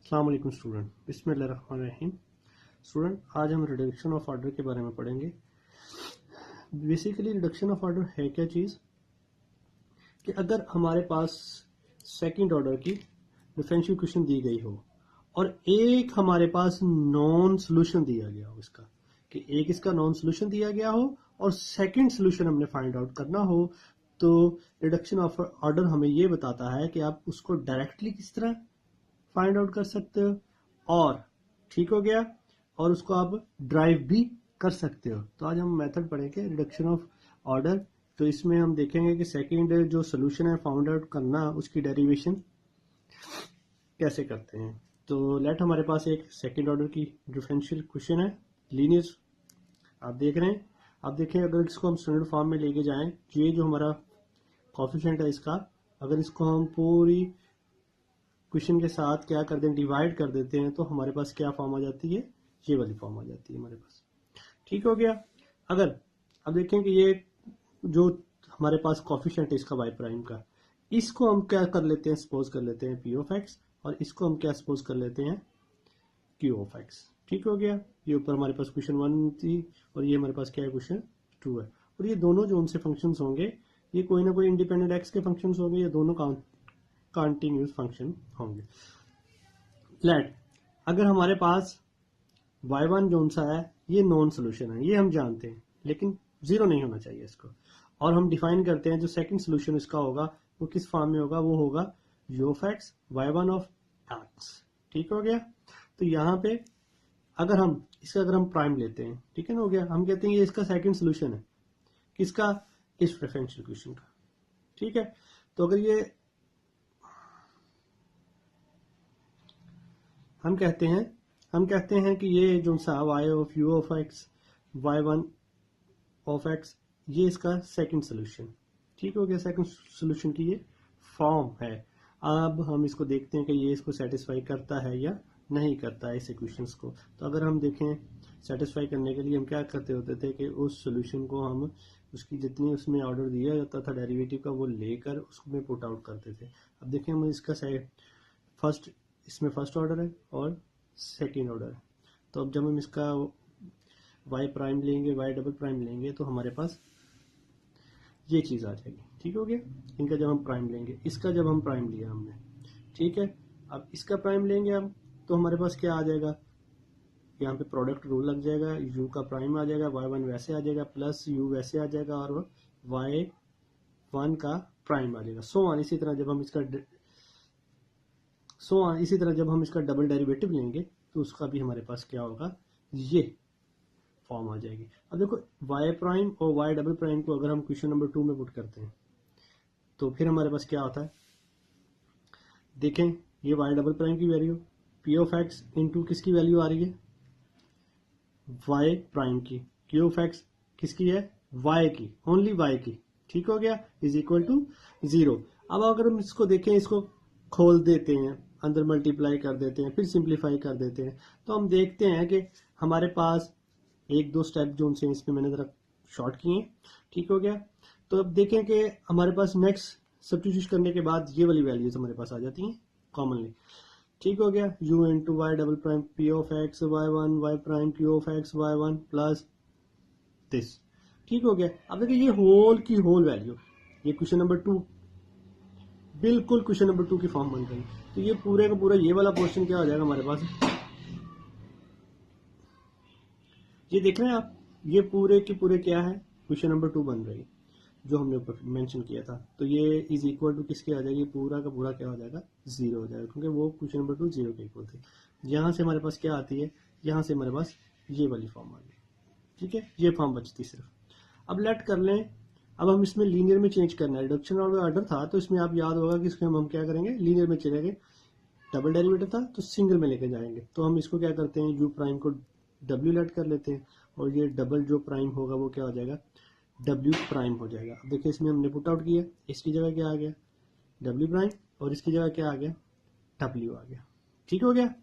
अस्सलाम वालेकुम स्टूडेंट, बिस्मिल्लाहिर्रहमानिर्रहीम। स्टूडेंट, आज हम रिडक्शन ऑफ ऑर्डर के बारे में पढ़ेंगे। बेसिकली रिडक्शन ऑफ ऑर्डर है क्या चीज़ कि अगर हमारे पास सेकंड ऑर्डर की डिफरेंशियल इक्वेशन दी गई हो और एक हमारे पास नॉन सोल्यूशन दिया गया हो, इसका कि एक इसका नॉन सोल्यूशन दिया गया हो और सेकंड सोल्यूशन हमने फाइंड आउट करना हो, तो रिडक्शन ऑफ ऑर्डर हमें ये बताता है कि आप उसको डायरेक्टली किस तरह फाइंड आउट कर सकते हो और ठीक हो गया, और उसको आप ड्राइव भी कर सकते हो। तो आज हम मेथड पढ़ेंगे रिडक्शन ऑफ ऑर्डर। तो इसमें हम देखेंगे कि सेकंड जो सोल्यूशन है फाउंड आउट करना, उसकी डेरिवेशन कैसे करते हैं। तो लेट हमारे पास एक सेकंड ऑर्डर की डिफरेंशियल इक्वेशन है, लीनियर। आप देख रहे हैं, आप देखें अगर इसको हम स्टैंडर्ड फॉर्म में लेके जाएं, ये जो हमारा कोफिशिएंट है इसका, अगर इसको हम पूरी क्वेश्चन के साथ क्या कर दें, डिवाइड कर देते हैं, तो हमारे पास क्या फॉर्म आ जाती है, ये वाली फॉर्म आ जाती है हमारे पास। ठीक हो गया। अगर अब देखें कि ये जो हमारे पास कोफिशिएंट है इसका वाई प्राइम का, इसको हम क्या कर लेते हैं, सपोज कर लेते हैं पी ऑफ एक्स, और इसको हम क्या सपोज कर लेते हैं, क्यू ऑफ एक्स। ठीक हो गया। ये ऊपर हमारे पास क्वेश्चन 1 थी और ये हमारे पास क्या है, क्वेश्चन 2 है। और ये दोनों जो उनसे फंक्शंस होंगे, ये कोई ना कोई इंडिपेंडेंट एक्स के फंक्शंस होंगे, ये दोनों कंटिन्यूस फंक्शन होंगे। लेट अगर हमारे पास y1 जो सा है ये नॉन सोल्यूशन है, ये हम जानते हैं, लेकिन जीरो नहीं होना चाहिए इसको, और हम डिफाइन करते हैं जो सेकंड सोल्यूशन इसका होगा वो किस फॉर्म में होगा, वो होगा u of x y1 of x। ठीक हो गया। तो यहाँ पे अगर हम प्राइम लेते हैं, ठीक है ना, हो गया। हम कहते हैं ये इसका सेकंड सोल्यूशन है, किसका, इस डिफरेंशियल इक्वेशन का। ठीक है। तो अगर ये हम कहते हैं कि ये जो सा y of u of x y1 of x, ये इसका सेकंड सोल्यूशन। ठीक हो गया, सेकंड सोल्यूशन की ये फॉर्म है। अब हम इसको देखते हैं कि ये इसको सेटिस्फाई करता है या नहीं करता है इस इक्वेशंस को। तो अगर हम देखें, सेटिस्फाई करने के लिए हम क्या करते होते थे कि उस सोल्यूशन को हम उसकी जितनी उसमें ऑर्डर दिया जाता था डेरिवेटिव का, वो लेकर उसमें पुट आउट करते थे। अब देखें हम इसका फर्स्ट, इसमें फर्स्ट ऑर्डर है और सेकेंड ऑर्डर है। तो अब जब हम इसका y प्राइम लेंगे, y डबल प्राइम लेंगे, तो हमारे पास ये चीज़ आ जाएगी। ठीक हो गया। इनका जब हम प्राइम लेंगे, इसका जब हम प्राइम लिया हमने, ठीक है, अब इसका प्राइम लेंगे हम, तो हमारे पास क्या आ जाएगा, यहाँ पे प्रोडक्ट रूल लग जाएगा, u का प्राइम आ जाएगा, y1 वैसे आ जाएगा, प्लस u वैसे आ जाएगा, और y1 का प्राइम आ जाएगा। इसी तरह जब हम इसका डबल डेरिवेटिव लेंगे, तो उसका भी हमारे पास क्या होगा, ये फॉर्म आ जाएगी। अब देखो y प्राइम और y डबल प्राइम को अगर हम क्वेश्चन नंबर 2 में पुट करते हैं, तो फिर हमारे पास क्या होता है, देखें ये y डबल प्राइम की value p of x into किसकी वैल्यू आ रही है, y प्राइम की, q ऑफ एक्स किसकी है, y की, ओनली y की। ठीक हो गया, इज इक्वल टू 0। अब अगर हम इसको देखें, इसको खोल देते हैं, अंदर मल्टीप्लाई कर देते हैं, फिर सिंप्लीफाई कर देते हैं, तो हम देखते हैं कि हमारे पास एक दो स्टेप जो उनसे इसमें मैंने जरा शॉर्ट किए। ठीक हो गया। तो अब देखें कि हमारे पास नेक्स्ट सब्स्टिट्यूट करने के बाद ये वाली वैल्यूज हमारे पास आ जाती हैं कॉमनली। ठीक हो गया, u into y double prime p of x y1 y prime q of x y1 plus this. ठीक हो गया। अब देखिए ये होल की होल वैल्यू, ये क्वेश्चन नंबर 2 बिल्कुल क्वेश्चन नंबर 2 की फॉर्म बन गई। तो ये पूरे का पूरा ये वाला पोर्शन क्या हो जाएगा हमारे पास, ये देख रहे हैं आप, ये पूरे के पूरे क्या है, क्वेश्चन नंबर 2 बन रही, जो हमने ऊपर मेंशन किया था। तो ये इज इक्वल टू किसके आ जाएगी, पूरा का पूरा क्या हो जाएगा, 0 हो जाएगा, क्योंकि वो क्वेश्चन नंबर 2 0 के इक्वल थे। यहाँ से हमारे पास क्या आती है, यहाँ से हमारे पास ये वाली फॉर्म आ गई। ठीक है, ये फॉर्म बचती सिर्फ। अब लेट कर लें, अब हम इसमें लीनियर में चेंज करना है। रिडक्शन ऑर्डर था, तो इसमें आप याद होगा कि इसमें हम क्या करेंगे, लीनियर में चलेंगे। डबल डेरिवेटिव था तो सिंगल में लेके जाएंगे। तो हम इसको क्या करते हैं, u प्राइम को w लेट कर लेते हैं, और ये डबल जो प्राइम होगा वो क्या हो जाएगा, w प्राइम हो जाएगा। अब देखिए इसमें हमने पुट आउट किया, इसकी जगह क्या आ गया, w प्राइम, और इसकी जगह क्या आ गया, w आ गया। ठीक हो गया।